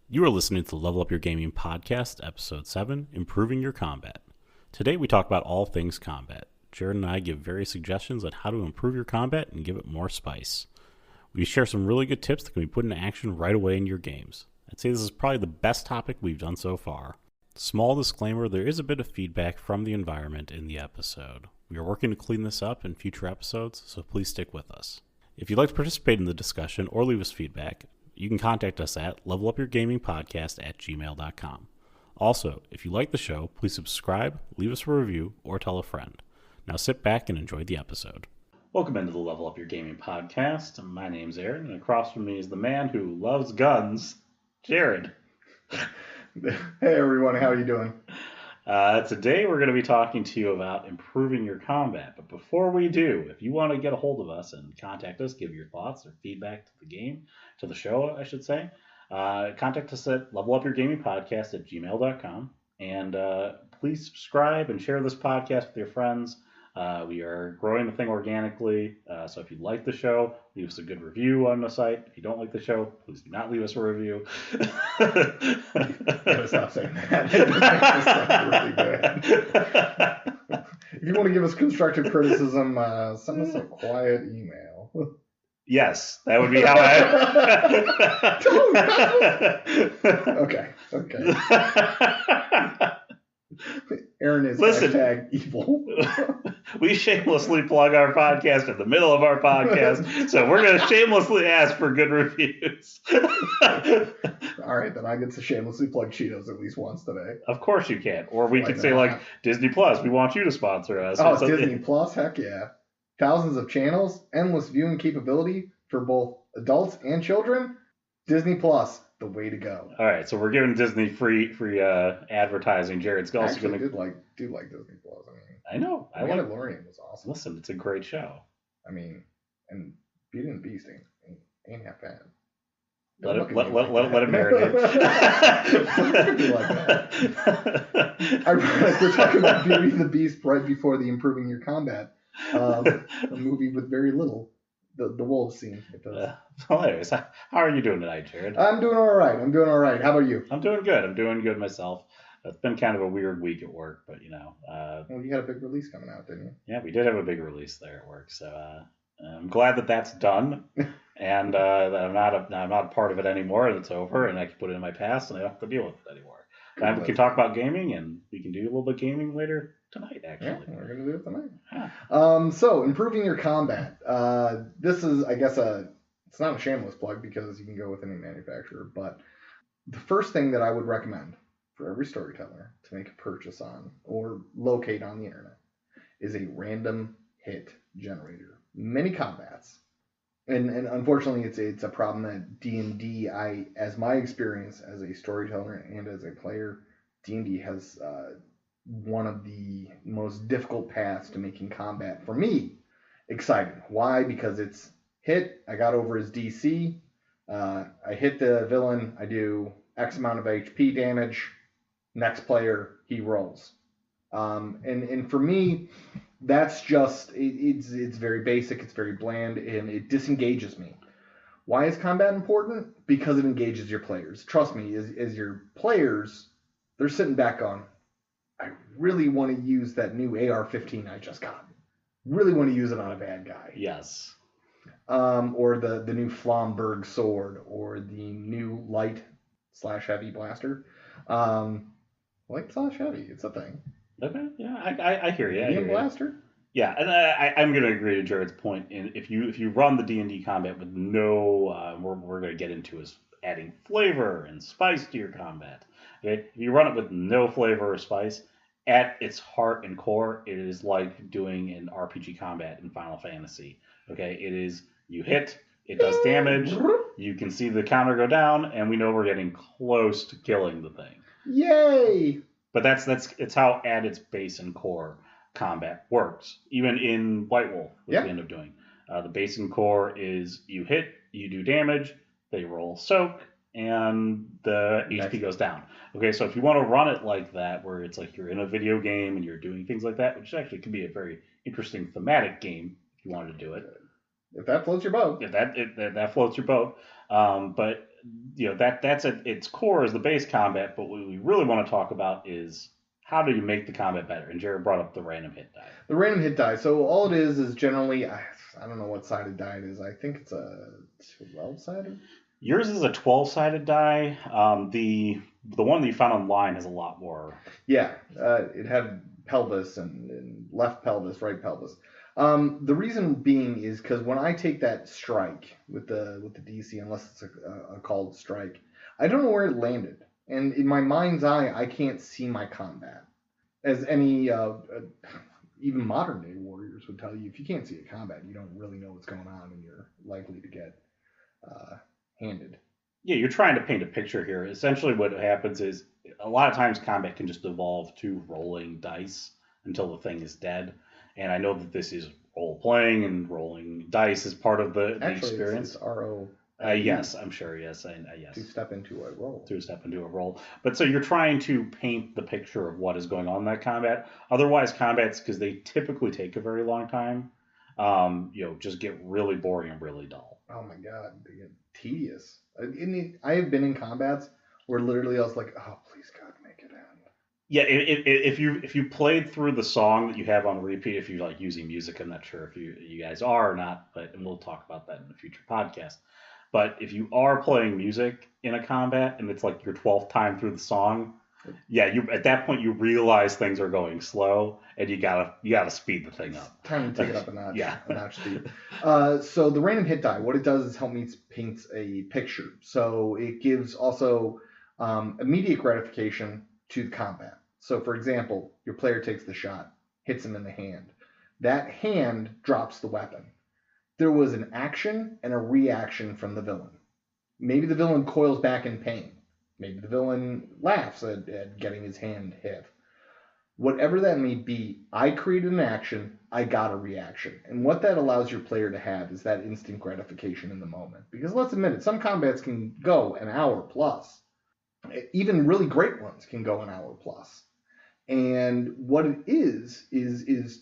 You are listening to the Level Up Your Gaming Podcast, Episode 7, Improving Your Combat. Today we talk about all things combat. Jared and I give various suggestions on how to improve your combat and give it more spice. We share some really good tips that can be put into action right away in your games. I'd say this is probably the best topic we've done so far. Small disclaimer, there is a bit of feedback from the environment in the episode. We are working to clean this up in future episodes, so please stick with us. If you'd like to participate in the discussion or leave us feedback, you can contact us at levelupyourgamingpodcast@gmail.com. Also, if you like the show, please subscribe, leave us a review, or tell a friend. Now sit back and enjoy the episode. Welcome into the Level Up Your Gaming Podcast. My name's Aaron, and across from me is the man who loves guns, Jared. Hey everyone, how are you doing? Today we're going to be talking to you about improving your combat. But before we do, if you want to get a hold of us and contact us, give your thoughts or feedback to the game, to the show, I should say, contact us at levelupyourgamingpodcast@gmail.com. And please subscribe and share this podcast with your friends. We are growing the thing organically, so if you like the show, leave us a good review on the site. If you don't like the show, please do not leave us a review. Gotta stop saying that. It makes us sound really bad. If you want to give us constructive criticism, send us a quiet email. Yes, that would be how I... Okay. Aaron is Listen, #evil. We shamelessly plug our podcast in the middle of our podcast, so we're going to shamelessly ask for good reviews. All right, then I get to shamelessly plug Cheetos at least once today. Of course you can. Or we could say, like, Disney Plus, we want you to sponsor us. Oh, Disney Plus? Heck yeah. Thousands of channels, endless viewing capability for both adults and children. Disney Plus, the way to go. All right, so we're giving Disney free advertising. Jared's also going to do like Disney Plus. I know. Mandalorian was awesome. Listen, it's a great show. I mean, and Beauty and the Beast ain't half bad. Let it marinate. I realized we're talking about Beauty and the Beast right before the Improving Your Combat, a movie with very little. The wolf scene. Hilarious. How are you doing tonight, Jared? I'm doing all right. How about you? I'm doing good myself. It's been kind of a weird week at work, but you know. Well, you had a big release coming out, didn't you? Yeah, we did have a big release there at work, so I'm glad that that's done, and that I'm not a part of it anymore, and it's over, and I can put it in my past, and I don't have to deal with it anymore. We can talk about gaming, and we can do a little bit of gaming later tonight, actually. Yeah, we're going to do it tonight. Yeah. So, improving your combat. This is, I guess, it's not a shameless plug because you can go with any manufacturer, but the first thing that I would recommend for every storyteller to make a purchase on or locate on the internet is a random hit generator. Many combats, and unfortunately it's a problem that D&D, as my experience as a storyteller and as a player, D&D has one of the most difficult paths to making combat, for me, exciting. Why? Because it's hit, I got over his DC, I hit the villain, I do X amount of HP damage, next player, he rolls. And for me, that's just, it's very basic, it's very bland, and it disengages me. Why is combat important? Because it engages your players. Trust me, as your players, they're sitting back on, I really want to use that new AR-15 I just got. Really want to use it on a bad guy. Yes. Or the new Flomberg sword, or the new light/heavy blaster. Light/heavy, it's a thing. Okay, yeah, I hear you. Medium blaster? Yeah, and I'm going to agree to Jared's point. If you run the D&D combat with no, we're going to get into is adding flavor and spice to your combat. Okay, if you run it with no flavor or spice, at its heart and core, it is like doing an RPG combat in Final Fantasy. Okay, it is you hit, it does damage, you can see the counter go down, and we know we're getting close to killing the thing. Yay! But it's how at its base and core combat works. Even in White Wolf, which we end up doing. The base and core is you hit, you do damage, they roll soak, and the HP goes down. Okay, so if you want to run it like that, where it's like you're in a video game and you're doing things like that, which actually could be a very interesting thematic game if you wanted to do it. If that floats your boat. If that floats your boat. But that's at its core is the base combat. But what we really want to talk about is how do you make the combat better? And Jared brought up the random hit die. The random hit die. So all it is generally, I don't know what sided die it is. I think it's a 12-sided. Yours is a 12-sided die. The one that you found online has a lot more. Yeah, it had pelvis and left pelvis, right pelvis. The reason being is because when I take that strike with the DC, unless it's a called strike, I don't know where it landed, and in my mind's eye, I can't see my combat. As any even modern day warriors would tell you, if you can't see a combat, you don't really know what's going on, and you're likely to get handed. Yeah, you're trying to paint a picture here. Essentially, what happens is a lot of times combat can just evolve to rolling dice until the thing is dead. And I know that this is role playing and rolling dice is part of the experience. It's RO. Yes, I'm sure. Yes, yes. To step into a role. But so you're trying to paint the picture of what is going on in that combat. Otherwise, combats, because they typically take a very long time, just get really boring and really dull. Oh my god, they get tedious. I have been in combats where literally I was like, oh, please God, make it end. Yeah, if you played through the song that you have on repeat, if you like using music, I'm not sure if you guys are or not, and we'll talk about that in a future podcast. But if you are playing music in a combat and it's like your 12th time through the song, yeah, you at that point you realize things are going slow and you gotta speed the thing up. Time to take it up a notch. Yeah, a notch speed. So the random hit die, what it does is help me paint a picture. So it gives also immediate gratification to the combat. So for example, your player takes the shot, hits him in the hand. That hand drops the weapon. There was an action and a reaction from the villain. Maybe the villain coils back in pain. Maybe the villain laughs at getting his hand hit. Whatever that may be, I created an action, I got a reaction. And what that allows your player to have is that instant gratification in the moment. Because let's admit it, some combats can go an hour plus. Even really great ones can go an hour plus. And what it is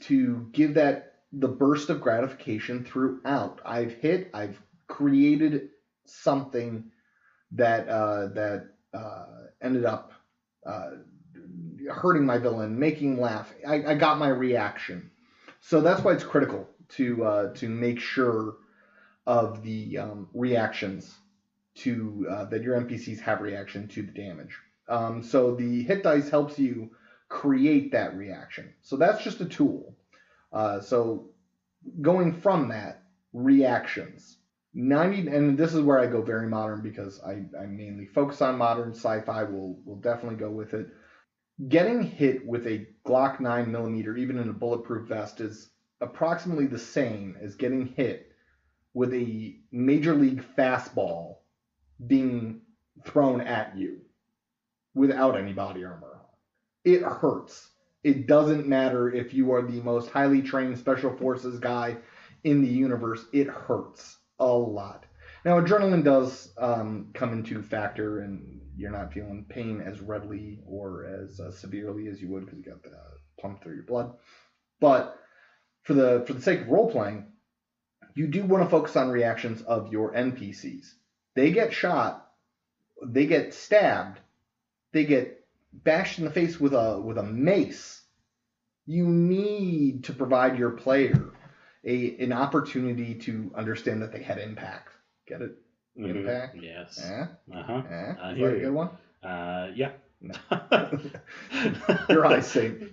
to give that the burst of gratification throughout. I've created something that ended up hurting my villain, making him laugh. I got my reaction. So that's why it's critical to make sure of the reactions to that your NPCs have reaction to the damage. So the hit dice helps you create that reaction. So that's just a tool. So going from that, reactions. And this is where I go very modern because I mainly focus on modern. Sci-fi will definitely go with it. Getting hit with a Glock 9mm, even in a bulletproof vest, is approximately the same as getting hit with a major league fastball being thrown at you without any body armor on. It hurts. It doesn't matter if you are the most highly trained special forces guy in the universe. It hurts a lot. Now, adrenaline does come into factor, and you're not feeling pain as readily or as severely as you would because you got the pump through your blood. But for the sake of role playing, you do want to focus on reactions of your NPCs. They get shot, they get stabbed, they get bashed in the face with a mace. You need to provide your player an opportunity to understand that they had impact. Get it? Mm-hmm. Impact? Yes. Yeah? Uh-huh. Yeah? Is that a good one? Yeah. No.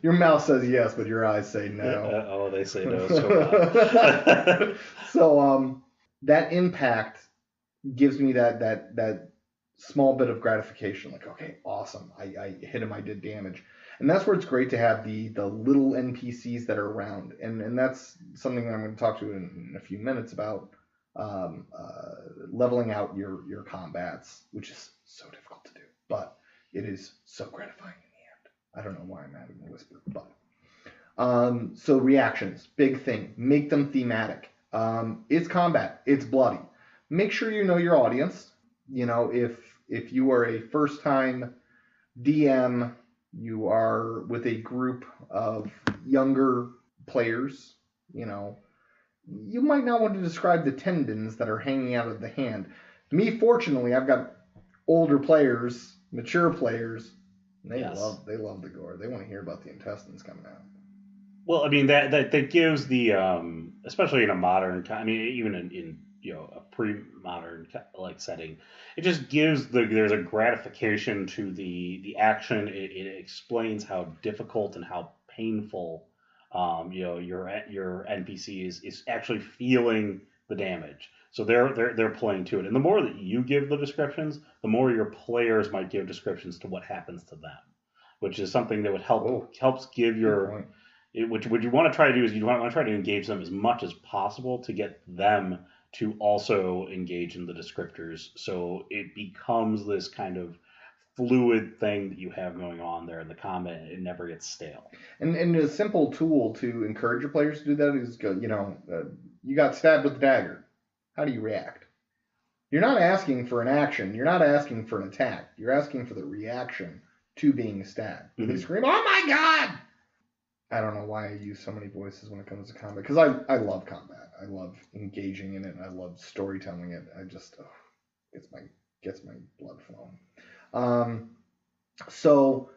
Your mouth says yes, but your eyes say no. They say no. So, so that impact gives me that small bit of gratification. Like, okay, awesome. I hit him. I did damage. And that's where it's great to have the little NPCs that are around. And that's something that I'm going to talk to in a few minutes about leveling out your combats, which is so difficult to do. But it is so gratifying in the end. I don't know why I'm having a whisper. But so reactions, big thing. Make them thematic. It's combat. It's bloody. Make sure you know your audience. You know, if you are a first-time DM, you are with a group of younger players, you know, you might not want to describe the tendons that are hanging out of the hand. Me, fortunately, I've got older players, mature players, they Yes. love the gore. They want to hear about the intestines coming out. Well, I mean that gives the especially in a modern, I mean even in a pre-modern like setting, it just gives there's a gratification to the action. It explains how difficult and how painful your NPC is actually feeling the damage. So they're playing to it, and the more that you give the descriptions, the more your players might give descriptions to what happens to them, which is something that would helps give your what you want to try to do is you want to try to engage them as much as possible to get them to also engage in the descriptors, so it becomes this kind of fluid thing that you have going on there in the combat. It never gets stale. And a simple tool to encourage your players to do that is go, you got stabbed with a dagger. How do you react? You're not asking for an action. You're not asking for an attack. You're asking for the reaction to being stabbed. Mm-hmm. They scream, "Oh my God!" I don't know why I use so many voices when it comes to combat, because I love combat. I love engaging in it. I love storytelling it. I just gets my blood flowing. So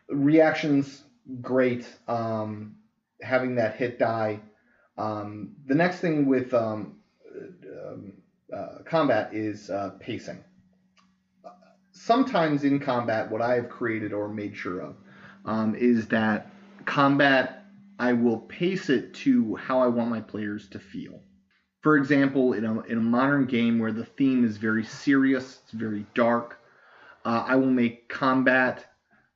reactions, great. Having that hit die. The next thing with combat is pacing. Sometimes in combat, what I have created or made sure of is that combat, I will pace it to how I want my players to feel. For example, in a modern game where the theme is very serious, it's very dark, I will make combat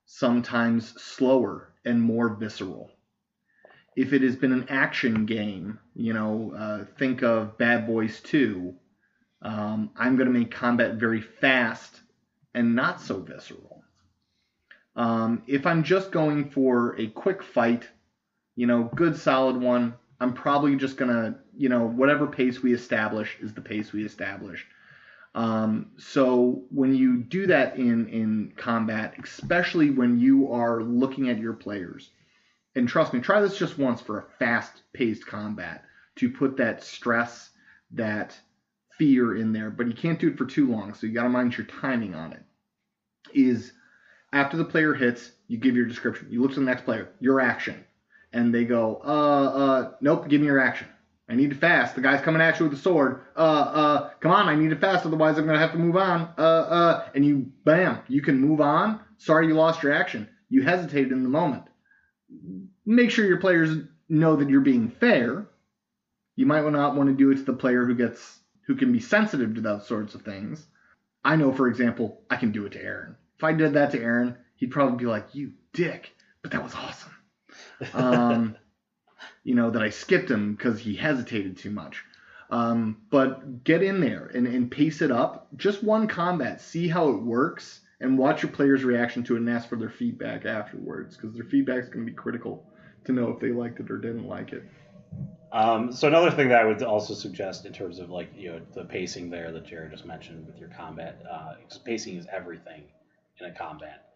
sometimes slower and more visceral. If it has been an action game, think of Bad Boys 2, I'm going to make combat very fast and not so visceral. If I'm just going for a quick fight, good solid one, I'm probably just going to, whatever pace we establish is the pace we establish. So when you do that in combat, especially when you are looking at your players, and trust me, try this just once for a fast-paced combat to put that stress, that fear in there, but you can't do it for too long, so you got to mind your timing on it. Is after the player hits, you give your description. You look to the next player, your action, and they go, nope, give me your action. I need it fast. The guy's coming at you with a sword. Come on, I need it fast, otherwise I'm going to have to move on. And you, bam, you can move on. Sorry you lost your action. You hesitated in the moment. Make sure your players know that you're being fair. You might not want to do it to the player who can be sensitive to those sorts of things. I know, for example, I can do it to Aaron. If I did that to Aaron, he'd probably be like, "You dick," but that was awesome. That I skipped him because he hesitated too much. But get in there and pace it up. Just one combat. See how it works and watch your players' reaction to it and ask for their feedback afterwards, because their feedback is going to be critical to know if they liked it or didn't like it. So another thing that I would also suggest in terms of the pacing there that Jared just mentioned with your combat, because pacing is everything in a combat,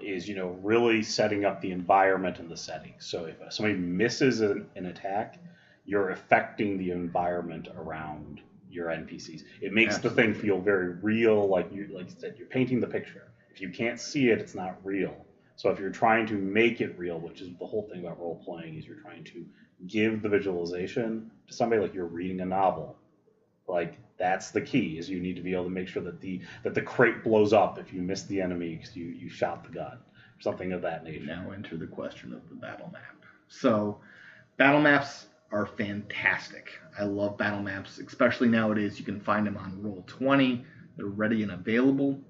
is really setting up the environment and the setting. So if somebody misses an attack, you're affecting the environment around your NPCs. It makes the thing feel very real, like you said, you're painting the picture. If you can't see it, it's not real. So if you're trying to make it real, which is the whole thing about role playing, is you're trying to give the visualization to somebody like you're reading a novel. Like that's the key, is you need to be able to make sure that the crate blows up if you miss the enemy because you shot the gun, something of that nature. Now enter the question of the battle map. So battle maps are fantastic. I love battle maps, especially nowadays. You can find them on Roll20. They're ready and available.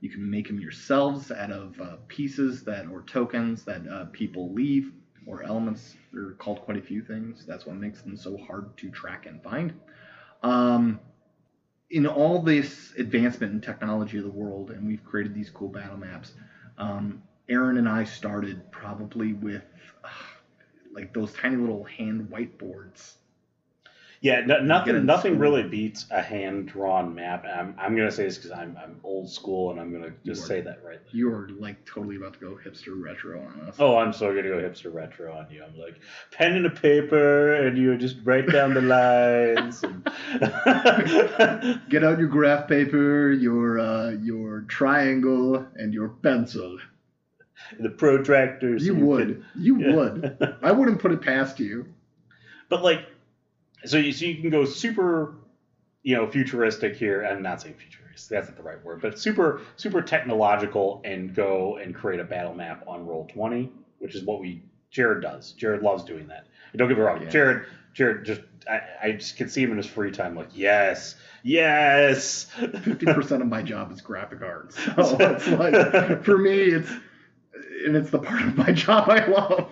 You can make them yourselves out of pieces or tokens that people leave, or elements. They're called quite a few things. That's what makes them so hard to track and find. In all this advancement in technology of the world, and we've created these cool battle maps, Aaron and I started probably with like those tiny little hand whiteboards. Yeah, in nothing school. really beats a hand-drawn map. I'm going to say this because I'm old school, and I'm going to just say that right there. You're like totally about to go hipster retro on us. Oh, I'm so going to go hipster retro on you. I'm like, pen and a paper, and you just write down the lines. And Get out your graph paper, your triangle, and your pencil. The protractors. You would. I wouldn't put it past you. But like, so you can go super, futuristic here. I'm not saying futuristic. That's not the right word, but super technological, and go and create a battle map on Roll20, which is what Jared does. Jared loves doing that. And don't get me wrong, Jared just I just can see him in his free time like, yes. 50% of my job is graphic arts. So it's like, for me, it's the part of my job I love.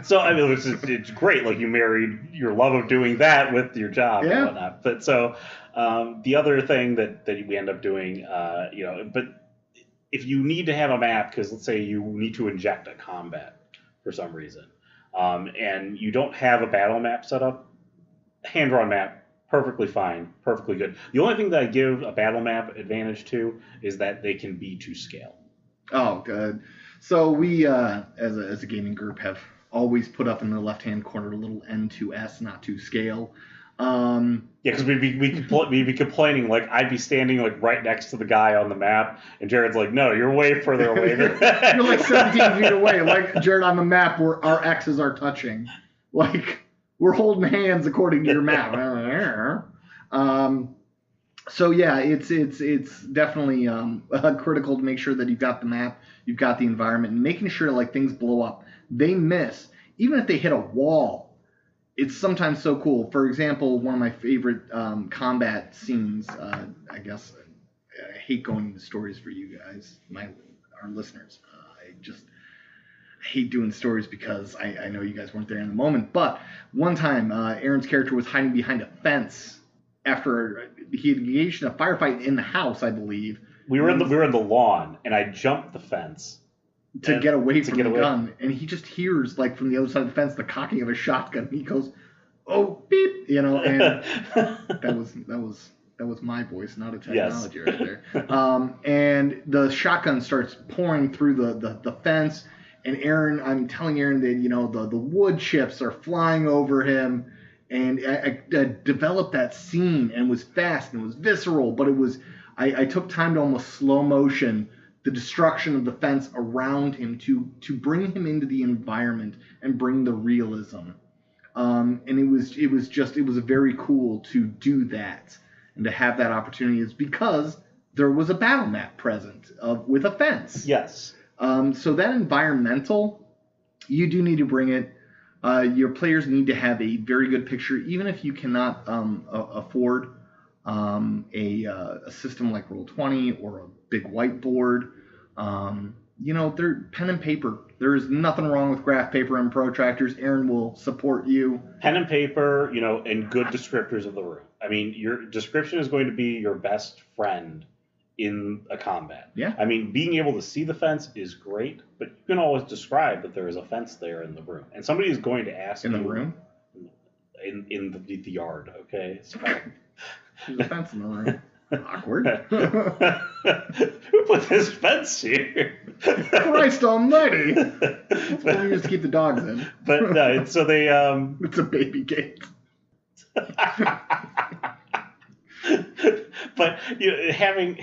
So I mean, it's great. Like, you married your love of doing that with your job and whatnot. But so the other thing that we end up doing, but if you need to have a map, because let's say you need to inject a combat for some reason, and you don't have a battle map set up, hand-drawn map, perfectly fine, perfectly good. The only thing that I give a battle map advantage to is that they can be to scale. Oh, good. So we, as a gaming group, have always put up in the left-hand corner a little N2S, not to scale. Because we'd be complaining, like, I'd be standing like right next to the guy on the map, and Jared's like, "No, you're way further away." You're like 17 feet away. Like, Jared, on the map where our X's are touching. Like, we're holding hands according to your map. So yeah, it's definitely critical to make sure that you've got the map, you've got the environment, and making sure like things blow up. They miss, even if they hit a wall. It's sometimes so cool. For example, one of my favorite combat scenes, I guess, I hate going into stories for you guys, our listeners. I hate doing stories because I know you guys weren't there in the moment. But one time, Aaron's character was hiding behind a fence after he had engaged in a firefight in the house, I believe. We were in the lawn, and I jumped the fence to get away from the gun, and he just hears, like, from the other side of the fence, the cocking of a shotgun. And he goes, "Oh, beep," and that was my voice, not a technology right there. And the shotgun starts pouring through the fence, and I'm telling Aaron that the wood chips are flying over him, and I developed that scene, and it was fast and it was visceral, but it was I took time to almost slow motion the destruction of the fence around him to bring him into the environment and bring the realism. And it was very cool to do that and to have that opportunity, is because there was a battle map present with a fence. Yes. So that environmental, you do need to bring it. Your players need to have a very good picture, even if you cannot afford a system like Roll20 or a big whiteboard. They're pen and paper. There is nothing wrong with graph paper and protractors. Aaron will support you. Pen and paper, and good descriptors of the room. I mean, your description is going to be your best friend in a combat. Yeah. I mean, being able to see the fence is great, but you can always describe that there is a fence there in the room, and somebody is going to ask in the room, in the yard. Okay, it's fine. There's a fence in the room. Awkward. Who put this fence here? Christ almighty. That's what we used to keep the dogs in. But no, so they it's a baby gate. But having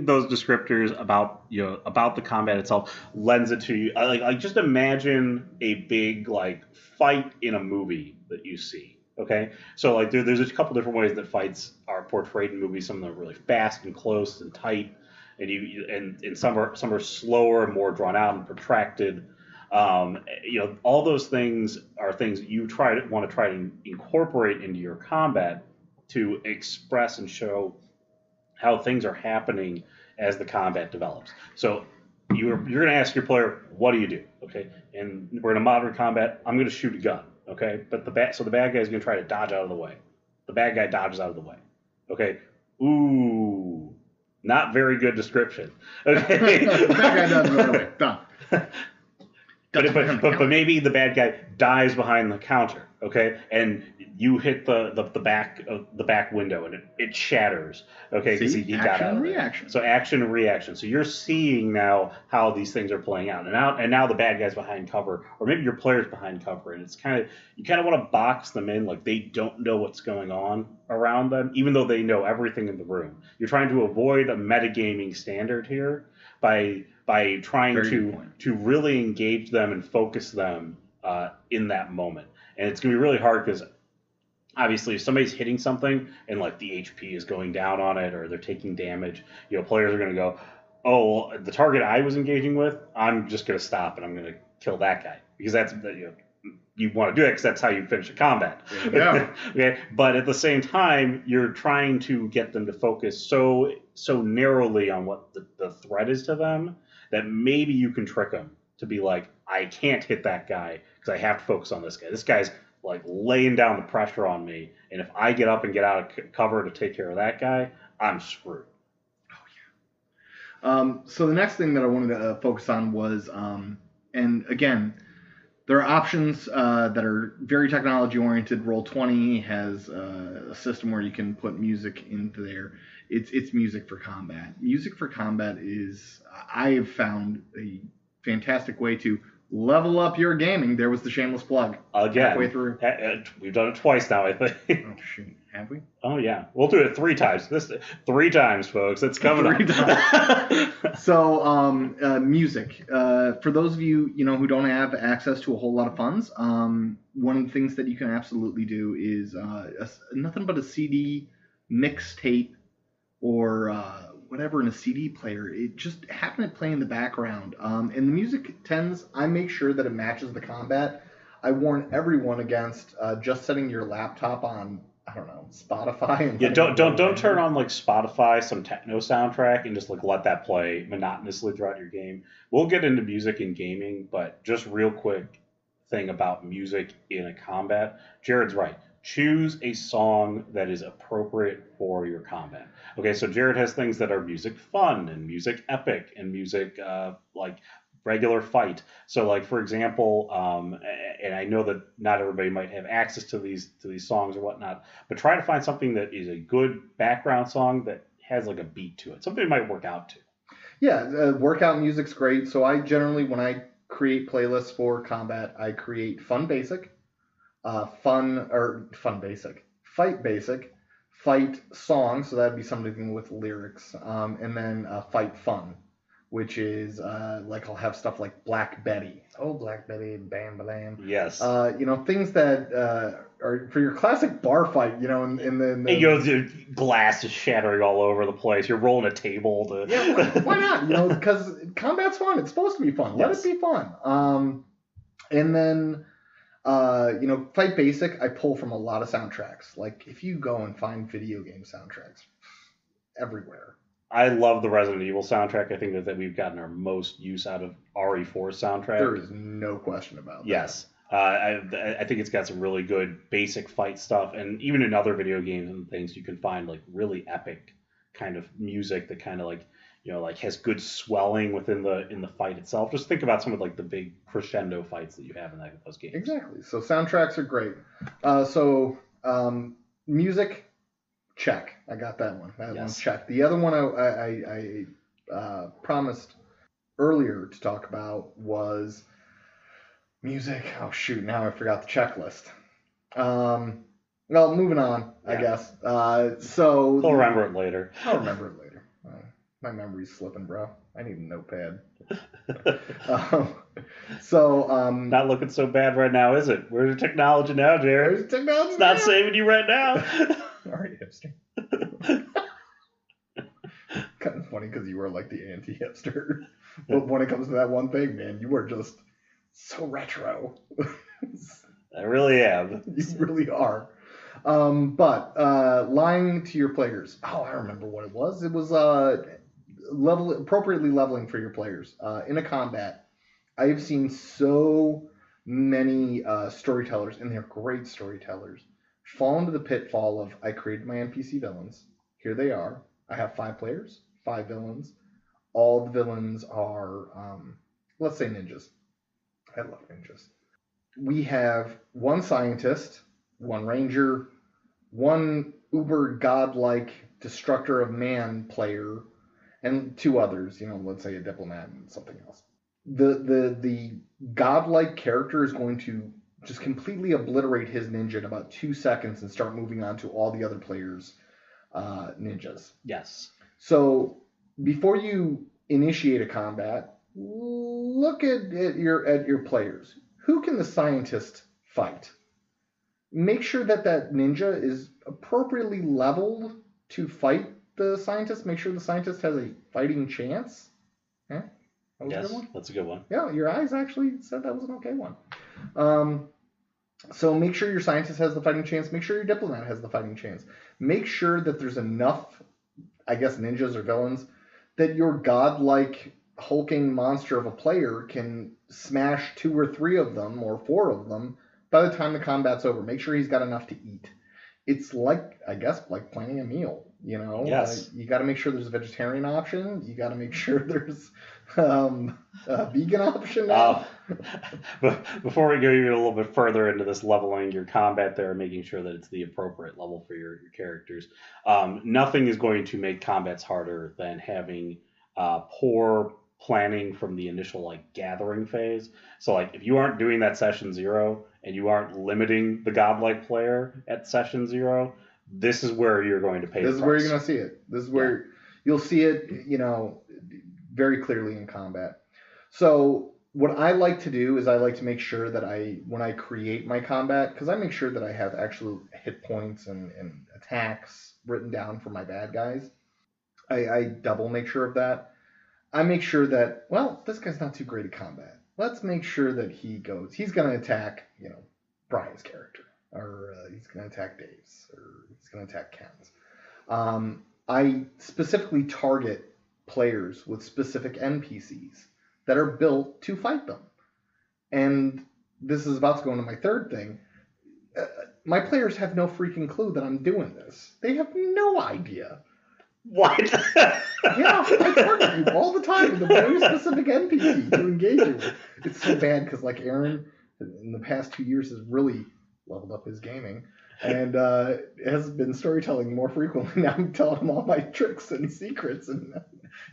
those descriptors about the combat itself lends it to you. Like just imagine a big like fight in a movie that you see. Okay, so like there's a couple different ways that fights are portrayed in movies. Some of them are really fast and close and tight, and some are slower and more drawn out and protracted. All those things are things that you want to try to incorporate into your combat to express and show how things are happening as the combat develops. So you're going to ask your player, what do you do? Okay, and we're in a modern combat. I'm going to shoot a gun. Okay, but the bad guy is going to try to dodge out of the way. The bad guy dodges out of the way. Okay, ooh, not very good description. Okay, the bad guy dodges out of the way. Done. But maybe the bad guy dies behind the counter, okay, and you hit the back window and it shatters, okay, because he got out of there. Reaction. So action and reaction. So you're seeing now how these things are playing out, and now the bad guy's behind cover, or maybe your player's behind cover, and it's you kind of want to box them in like they don't know what's going on around them, even though they know everything in the room. You're trying to avoid a metagaming standard here by trying to really engage them and focus them in that moment. And it's going to be really hard because obviously if somebody's hitting something and like the HP is going down on it or they're taking damage, players are going to go, oh, well, the target I was engaging with, I'm just going to stop and I'm going to kill that guy because that's you want to do that because that's how you finish a combat. Yeah. Okay, but at the same time, you're trying to get them to focus so narrowly on what the threat is to them that maybe you can trick them to be like, I can't hit that guy because I have to focus on this guy. This guy's like laying down the pressure on me, and if I get up and get out of cover to take care of that guy, I'm screwed. Oh yeah. So the next thing that I wanted to focus on was, and again, there are options that are very technology oriented. Roll20 has a system where you can put music into there. It's music for combat. Music for combat is, I have found, a fantastic way to level up your gaming. There was the shameless plug. Again, halfway through. We've done it twice now, I think. Oh shoot, have we? Oh yeah, we'll do it 3 times. 3 times, folks. It's coming up. So, music. For those of you who don't have access to a whole lot of funds, one of the things that you can absolutely do is nothing but a CD mixtape or whatever in a CD player. It just happened to play in the background. And the music I make sure that it matches the combat. I warn everyone against just setting your laptop on, I don't know, Spotify. And don't turn on like Spotify, some techno soundtrack, and just like let that play monotonously throughout your game. We'll get into music in gaming, but just real quick thing about music in a combat. Jared's right. Choose a song that is appropriate for your combat. Okay, so Jared has things that are music fun and music epic and music like regular fight. So like for example, and I know that not everybody might have access to these songs or whatnot, but try to find something that is a good background song that has like a beat to it. Something that might work out to. Yeah, workout music's great. So I generally, when I create playlists for combat, I create fun basic, fight basic, fight song. So that'd be something with lyrics, and then fight fun, which is like I'll have stuff like Black Betty. Oh, Black Betty, bam, bam. Yes. Things that are for your classic bar fight. In the glass is shattering all over the place. You're rolling a table to. Yeah, why not? Because combat's fun. It's supposed to be fun. Let it be fun. And then. Fight basic, I pull from a lot of soundtracks. Like, if you go and find video game soundtracks, everywhere. I love the Resident Evil soundtrack. I think that we've gotten our most use out of RE4's soundtrack. There is no question about that. Yes. I think it's got some really good basic fight stuff. And even in other video games and things, you can find, like, really epic kind of music that kind of, like, has good swelling within the fight itself. Just think about some of like the big crescendo fights that you have in those games. Exactly. So soundtracks are great. Music, check. I got that one. That one's checked. The other one I promised earlier to talk about was music. Oh shoot! Now I forgot the checklist. Well, moving on. Yeah. I guess. We'll remember it later. I'll remember it later. My memory's slipping, bro. I need a notepad. Not looking so bad right now, is it? Where's the technology now, Jared? Where's the technology? It's not saving you right now. All right, hipster. Kind of funny because you were like the anti-hipster, but when it comes to that one thing, man, you are just so retro. I really am. You really are. But lying to your players. Oh, I remember what it was. It was appropriately leveling for your players. In a combat, I have seen so many storytellers, and they're great storytellers, fall into the pitfall of, I created my NPC villains. Here they are. I have 5 players, 5 villains. All the villains are, let's say ninjas. I love ninjas. We have one scientist, one ranger, one uber godlike destructor of man player, and 2 others. Let's say a diplomat and something else. The godlike character is going to just completely obliterate his ninja in about 2 seconds and start moving on to all the other players' ninjas. Yes. So before you initiate a combat, look at your players. Who can the scientist fight? Make sure that ninja is appropriately leveled to fight the scientist. Make sure the scientist has a fighting chance. Yeah, that was a good one. That's a good one. Yeah, your eyes actually said that was an okay one. So make sure your scientist has the fighting chance. Make sure your diplomat has the fighting chance. Make sure that there's enough, I guess, ninjas or villains that your godlike hulking monster of a player can smash 2 or 3 of them or 4 of them by the time the combat's over. Make sure he's got enough to eat. It's like planning a meal. Yes. You got to make sure there's a vegetarian option. You got to make sure there's a vegan option. But before we go even a little bit further into this leveling your combat there, making sure that it's the appropriate level for your characters, nothing is going to make combats harder than having poor planning from the initial gathering phase. So if you aren't doing that session 0 and you aren't limiting the godlike player at session 0, this is where you're going to pay. This is where you're going to see it. This is where you'll see it, very clearly in combat. So what I like to do is I like to make sure that when I create my combat, because I make sure that I have actual hit points and attacks written down for my bad guys. I double make sure of that. I make sure that, this guy's not too great at combat. Let's make sure that he's going to attack, Brian's character, or he's going to attack Dave's, or he's going to attack Ken's. I specifically target players with specific NPCs that are built to fight them. And this is about to go into my third thing. My players have no freaking clue that I'm doing this. They have no idea. What? Yeah, I target you all the time with a very specific NPC to engage you with. It's so bad because Aaron, in the past 2 years, has really leveled up his gaming and has been storytelling more frequently. Now I'm telling him all my tricks and secrets. And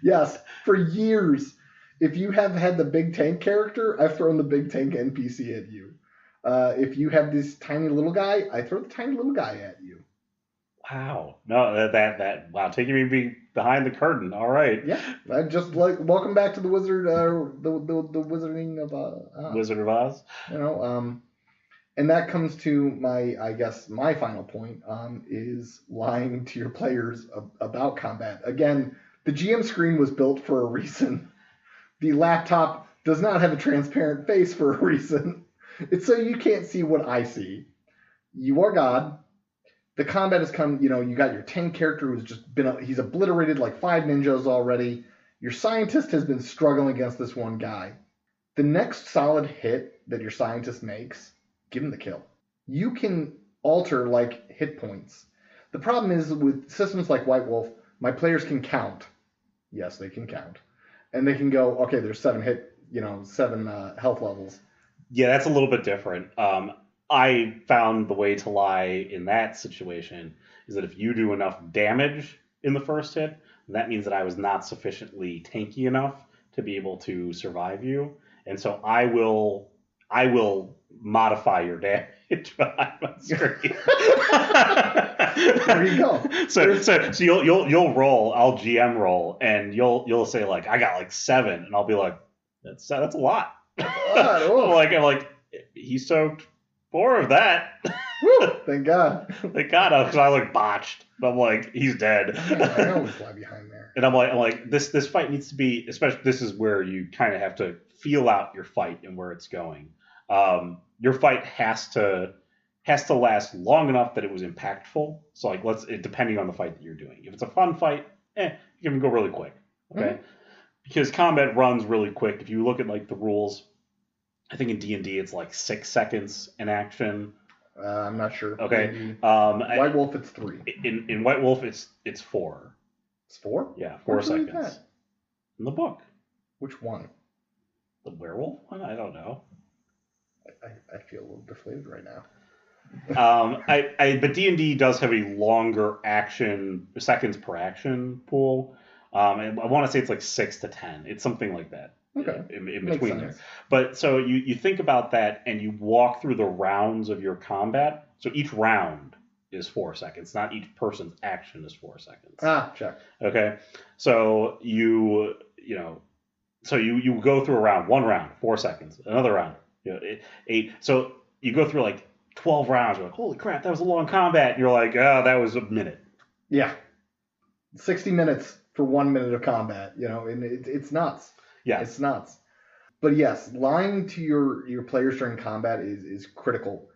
yes, for years, if you have had the big tank character, I've thrown the big tank NPC at you. If you have this tiny little guy, I throw the tiny little guy at you. Wow. No, wow, taking me behind the curtain. All right. Yeah. I just welcome back to the Wizard, the Wizarding of Oz. Wizard of Oz. And that comes to my final point, is lying to your players about combat. Again, the GM screen was built for a reason. The laptop does not have a transparent face for a reason. It's so you can't see what I see. You are God. The combat has come, you got your tank character who's just he's obliterated 5 ninjas already. Your scientist has been struggling against this one guy. The next solid hit that your scientist makes, give him the kill. You can alter hit points. The problem is with systems like White Wolf, my players can count. Yes, they can count. And they can go, okay, there's 7 health levels. Yeah, that's a little bit different. I found the way to lie in that situation is that if you do enough damage in the first hit, that means that I was not sufficiently tanky enough to be able to survive you. And so I will modify your damage behind my screen. There you go. So you'll roll, I'll GM roll, and you'll say I got 7, and I'll be like, that's a lot. I'm like, he soaked 4 of that. Woo, thank God. Thank God, because I botched. I'm like, he's dead. I always lie behind there. And I'm like, this fight needs to be, especially this is where you kind of have to feel out your fight and where it's going. Your fight has to last long enough that it was impactful. So depending on the fight that you're doing. If it's a fun fight, you can go really quick. Okay, mm-hmm. Because combat runs really quick. If you look at the rules, I think in D&D it's 6 seconds in action. I'm not sure. Okay. White Wolf, it's 3. In White Wolf, it's 4. It's 4? Yeah, 4 seconds. In the book. Which one? The werewolf one? I don't know. I feel a little deflated right now. But D&D does have a longer seconds per action pool. And I want to say it's like 6 to 10. It's something like that. Okay. In Makes between sense. there. But so you think about that and you walk through the rounds of your combat. So each round is 4 seconds, not each person's action is 4 seconds. Check. Okay. So you go through one round, 4 seconds, another round, 8. So you go through like 12 rounds. You're like, holy crap, that was a long combat. And you're like, oh, that was a minute. Yeah. 60 minutes for 1 minute of combat, and it's nuts. Yeah. It's nuts. But yes, lying to your players during combat is critical.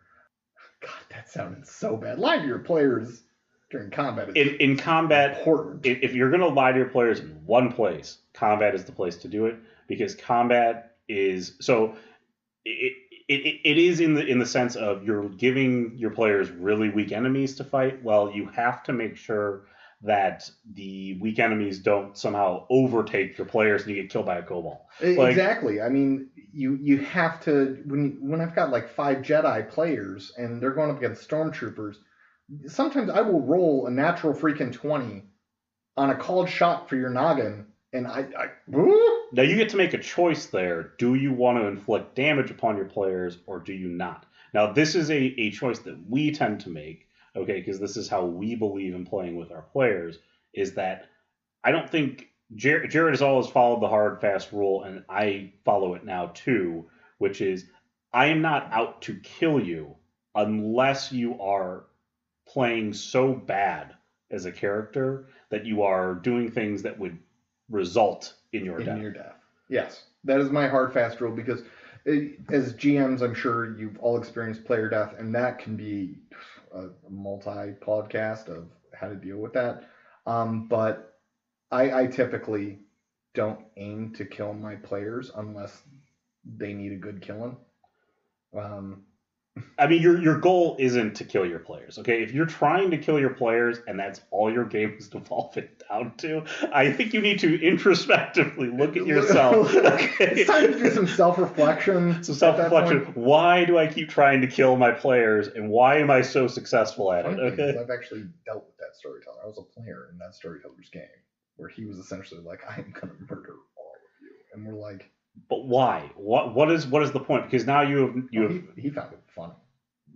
God, that sounded so bad. Lying to your players during combat is in combat important. If you're going to lie to your players in one place, combat is the place to do it, because combat is so it is in the sense of you're giving your players really weak enemies to fight. Well, you have to make sure that the weak enemies don't somehow overtake your players and you get killed by a kobold. Exactly. I mean, you have to, when I've got like 5 Jedi players and they're going up against stormtroopers, sometimes I will roll a natural freaking 20 on a called shot for your noggin, and Now you get to make a choice there. Do you want to inflict damage upon your players or do you not? Now this is a choice that we tend to make. Okay, because this is how we believe in playing with our players, is that I don't think Jared has always followed the hard, fast rule, and I follow it now too, which is I am not out to kill you unless you are playing so bad as a character that you are doing things that would result in your death. Yes, that is my hard, fast rule, because as GMs, I'm sure you've all experienced player death, and that can be a multi-podcast of how to deal with that. But I typically don't aim to kill my players unless they need a good killing. I mean, your goal isn't to kill your players, okay? If you're trying to kill your players and that's all your game is devolving down to, I think you need to introspectively look at yourself. Okay? It's time to do some self-reflection. Some self-reflection. Why do I keep trying to kill my players, and why am I so successful at it? Okay. I've actually dealt with that storyteller. I was a player in that storyteller's game where he was essentially like, "I am going to murder all of you," and we're like, but why? What is the point? Because now he found it funny.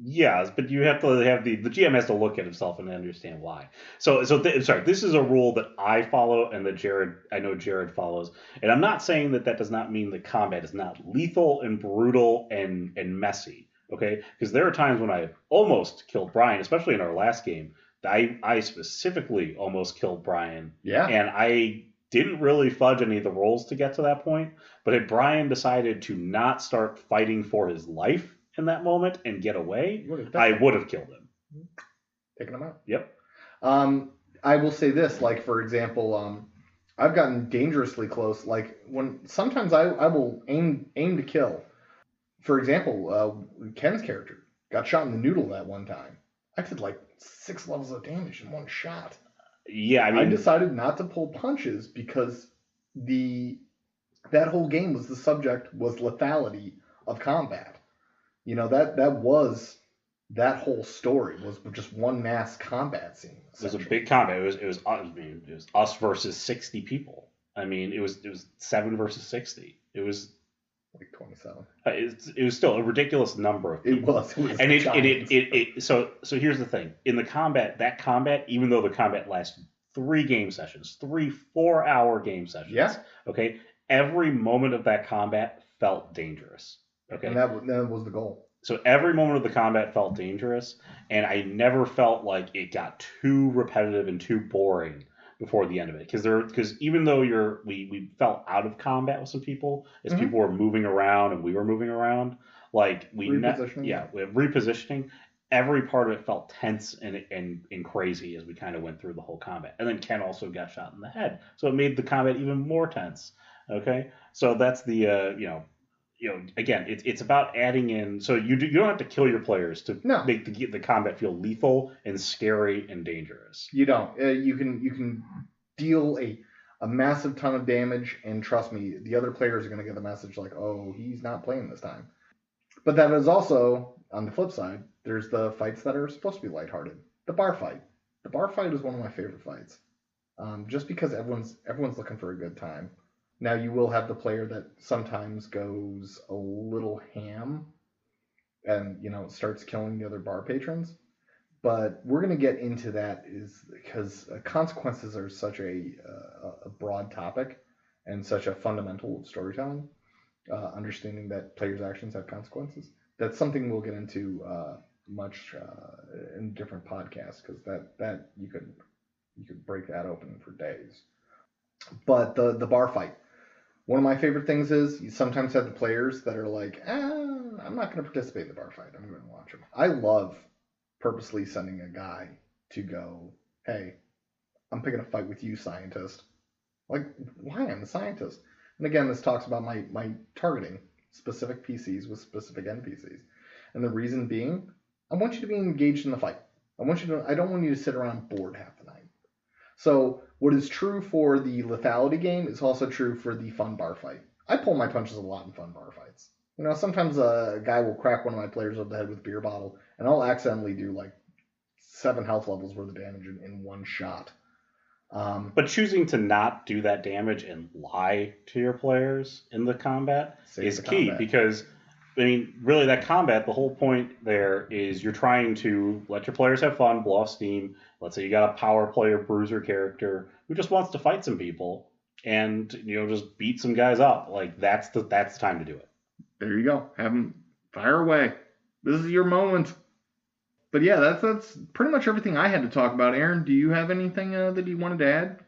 Yes, but you have to have the GM has to look at himself and understand why. This is a rule that I follow and that I know Jared follows, and I'm not saying that does not mean that combat is not lethal and brutal and messy. Okay, because there are times when I almost killed Brian, especially in our last game. I specifically almost killed Brian. Yeah, and I didn't really fudge any of the rolls to get to that point. But had Brian decided to not start fighting for his life in that moment and get away, I would have killed him. Taking him out. Yep. I will say this, like, for example, I've gotten dangerously close. Like, when sometimes I will aim to kill. For example, Ken's character got shot in the noodle that one time. I did like 6 levels of damage in one shot. Yeah, I decided not to pull punches because that whole game was the subject was lethality of combat. That whole story was just one mass combat scene. It was a big combat. It was us versus 60 people. I mean, it was 7 versus 60. It was like 27. It was still a ridiculous number of people. It was and so here's the thing. In the combat, even though the combat lasted 3 game sessions, 3 4-hour game sessions. Yeah. Okay. Every moment of that combat felt dangerous. Okay. And that was the goal. So every moment of the combat felt dangerous, and I never felt like it got too repetitive and too boring before the end of it. Because even though we felt out of combat with some people, as people were moving around and we were moving around, like repositioning. Every part of it felt tense and crazy as we kind of went through the whole combat. And then Ken also got shot in the head, so it made the combat even more tense. Okay, so that's the again, it's about adding in. So you don't have to kill your players to make the combat feel lethal and scary and dangerous. You don't. You can deal a massive ton of damage, and trust me, the other players are going to get the message like, oh, he's not playing this time. But that is also, on the flip side, there's the fights that are supposed to be lighthearted. The bar fight. The bar fight is one of my favorite fights. Just because everyone's looking for a good time. Now you will have the player that sometimes goes a little ham and starts killing the other bar patrons. But we're going to get into that is because consequences are such a broad topic and such a fundamental of storytelling. Understanding that players' actions have consequences. That's something we'll get into much in different podcasts because that you could break that open for days. But the bar fight. One of my favorite things is you sometimes have the players that are like, I'm not going to participate in the bar fight. I'm going to watch them. I love purposely sending a guy to go, hey, I'm picking a fight with you, scientist. Like, why? I'm a scientist. And again, this talks about my targeting specific PCs with specific NPCs. And the reason being, I want you to be engaged in the fight. I don't want you to sit around bored half the night. So what is true for the lethality game is also true for the fun bar fight. I pull my punches a lot in fun bar fights. Sometimes a guy will crack one of my players over the head with a beer bottle, and I'll accidentally do like 7 health levels worth of damage in one shot. But choosing to not do that damage and lie to your players in the combat is key because, really that combat, the whole point there is you're trying to let your players have fun, blow off steam. Let's say you got a power player bruiser character who just wants to fight some people and, just beat some guys up. Like that's the time to do it. There you go. Have them fire away. This is your moment. But yeah, that's pretty much everything I had to talk about. Aaron, do you have anything that you wanted to add?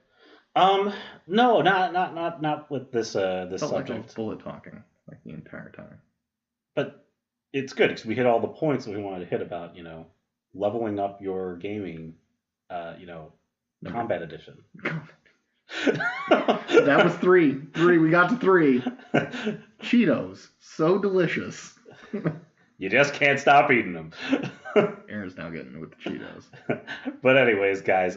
No, not with this subject. Like I was bullet talking like the entire time. But it's good because we hit all the points that we wanted to hit about, leveling up your gaming, combat edition. That was 3. We got to 3. Cheetos, so delicious. You just can't stop eating them. Aaron's now getting with the Cheetos. But anyways, guys,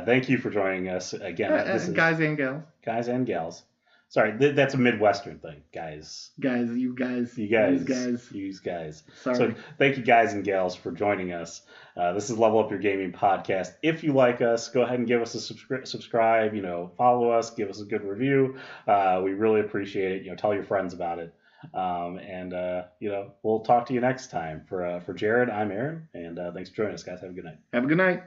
thank you for joining us again. Guys and gals. Guys and gals. Sorry, that's a Midwestern thing, guys. You guys. Sorry. So thank you, guys and gals, for joining us. This is Level Up Your Gaming podcast. If you like us, go ahead and give us a subscribe. Follow us, give us a good review. We really appreciate it. Tell your friends about it. We'll talk to you next time. For Jared, I'm Aaron, and thanks for joining us, guys. Have a good night. Have a good night.